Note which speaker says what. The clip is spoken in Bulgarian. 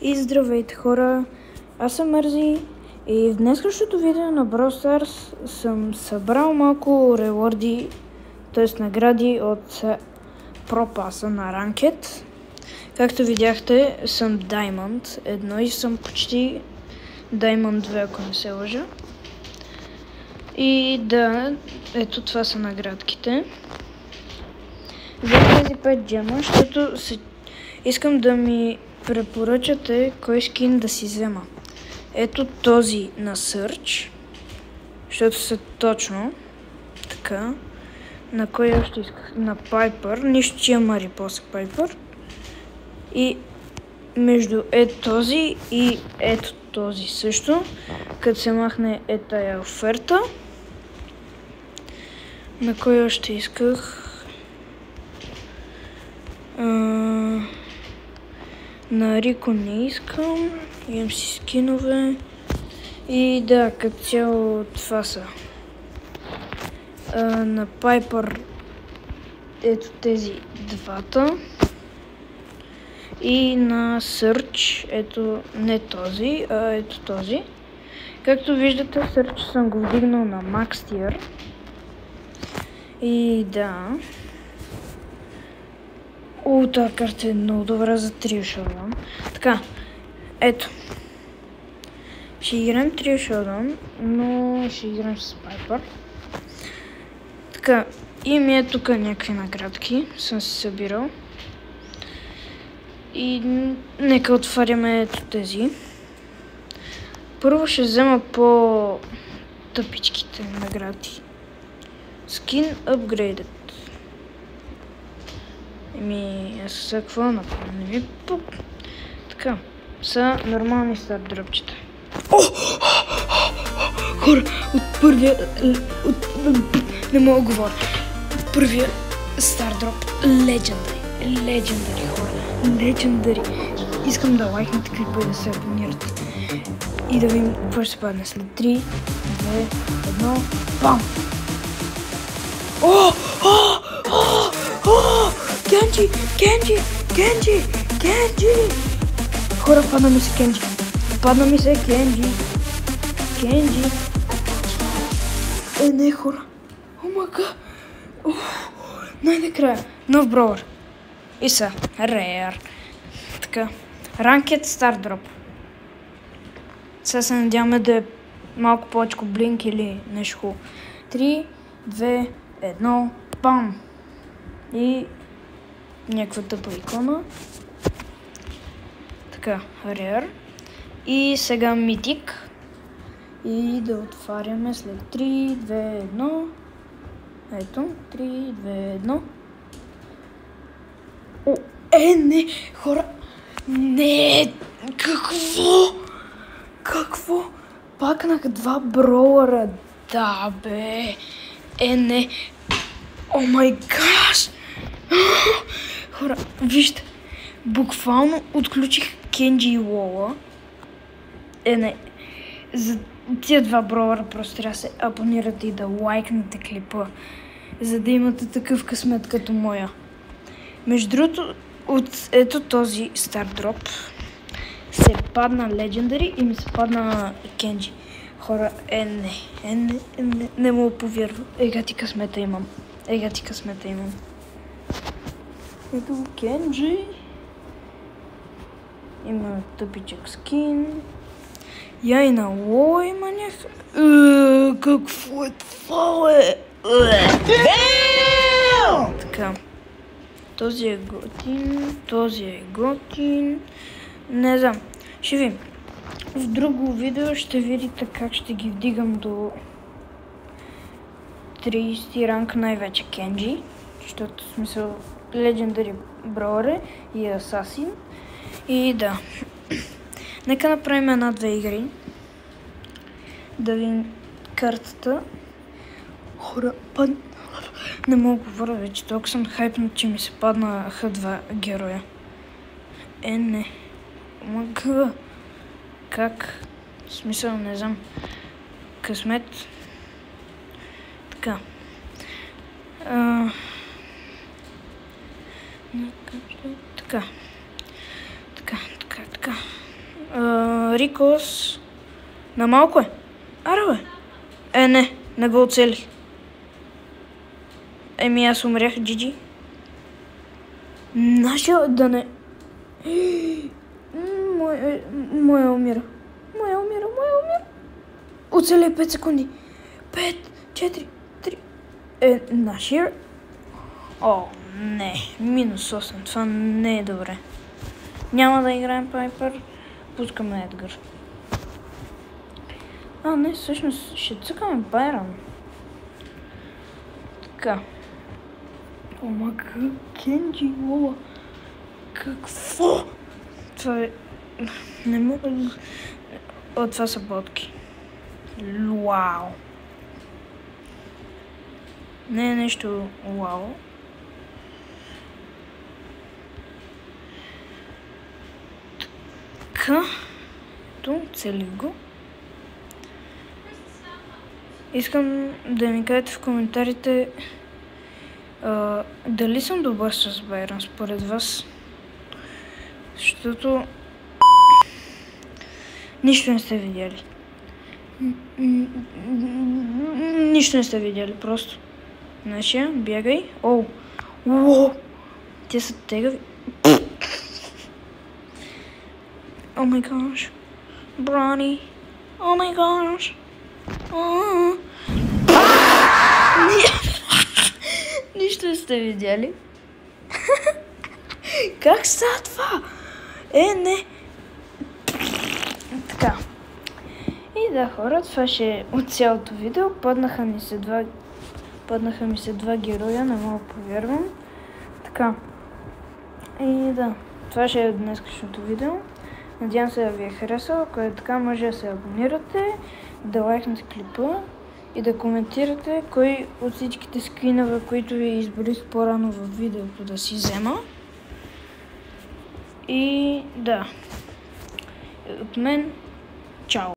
Speaker 1: И здравейте хора, аз съм Мързи и в днескашното видео на Brawl Stars съм събрал малко реворди, т.е. награди от Pro Pass на Ranked. Както видяхте, съм Diamond 1 и съм почти Diamond 2, ако не се лъжа. И да, ето това са наградките. Взех тези 5 джема, защото искам да ми препоръчате кой скин да си взема. Ето този на Search, защото са точно така. На кой още исках? На Piper, нищо че има репоса Piper. И между този и ето този също, като се махне тая оферта. На кой още исках? На Рико не искам, имам си скинове и да, като цяло това са. На Пайпър ето тези двата и на Search ето не този, а ето този. Както виждате, Search съм го вдигнал на Max Tier и да. Тази карта е много добра за Trio Showdown. Така, ето. Ще играем Trio Showdown, но ще играем с Piper. Така, и ми е тук някакви наградки, съм си събирал. И нека отваряме ето тези. Първо ще взема по тъпичките награди. Skin Upgraded. Аз са какво направя? Не ми пук. Така, са нормални стар дропчета. Хора, от първия... не мога да говоря. От първия стар дроп. Legendary, хора. Legendary. Искам да лайкнете клипа и да се абонирате. И да видим какво ще се падне след 3, 2, 1, бам! Кенджи! Хора, падна ми се Кенджи. Не, хора. Омага. Най-накрая. Нов броуър. И са. Rare. Така. Ranked Star Drop. Сега се надяваме да е малко повече блинк или нещо хубаво. 3, 2, 1, бам! И някаква тъпа икона. Така, Rare. И сега Mythic. И да отваряме след 3, 2, 1. Ето, 3, 2, 1. Не, хора. Не, какво? Пакнах 2 броуъра. Да, бе. Не. О май гаш. Хора, вижте. Буквално отключих Кенджи и Лола. Не. За тия 2 броуъра просто трябва да се абонирате и да лайкнете клипа, за да имате такъв късмет като моя. Между другото, от ето този стар дроп се падна Legendary и ми се падна Кенджи. Хора, не мога повярвам. Ега ти късмета имам. Ето го Кенджи. Има тъпичък скин. Я и на Лола има някакъв... Какво е това, бе? Така. Този е готин. Не знам. Ще видим. В друго видео ще видите как ще ги вдигам до 30 ранг, най-вече Кенджи. Защото в смисъл Legendary Brawler и Assassin. И да. Нека направим 1-2 игри. Да видим картата. Хора, не мога да говоря вече. Толкова съм хайпнат, че ми се паднаха 2 героя. Не. Мага. Как? В смисъл, не знам. Късмет. Така. Така. Варикос. На малко е. Аре бе. Не го оцелих. Аз умрях, GG. Нашия да не... Моя умира. Оцеле 5 секунди. 5, 4, 3... Нашия... О, не. -8. Това не е добре. Няма да играем Пайпер. Пускаме Едгар. Не, всъщност ще цъкаме Байрон. Така. Кенджи, Лола. Какво? Това е... Не мога да... това са ботки. Вау. Не е нещо вау. Така. Ето, целих го. Искам да ми кажете в коментарите дали съм добър с Байрон според вас. Защото нищо не сте видяли. Нищо не сте видяли, просто. Нашия, бягай. Уоу! Те са тегави. О май гаш. Брони. О май гаш. Нищо не сте видяли. Как става това? Не. Така. И да, хора, това ще е от цялото видео. Паднаха ми се два героя, не мога да повярвам. Така. И да, това ще е от днескашното видео. Надявам се да ви е харесало. Ако е така, може да се абонирате, да лайкнете клипа и да коментирате кой от всичките скринове, които ви изборих по-рано в видеото, да си взема. И да, от мен, чао!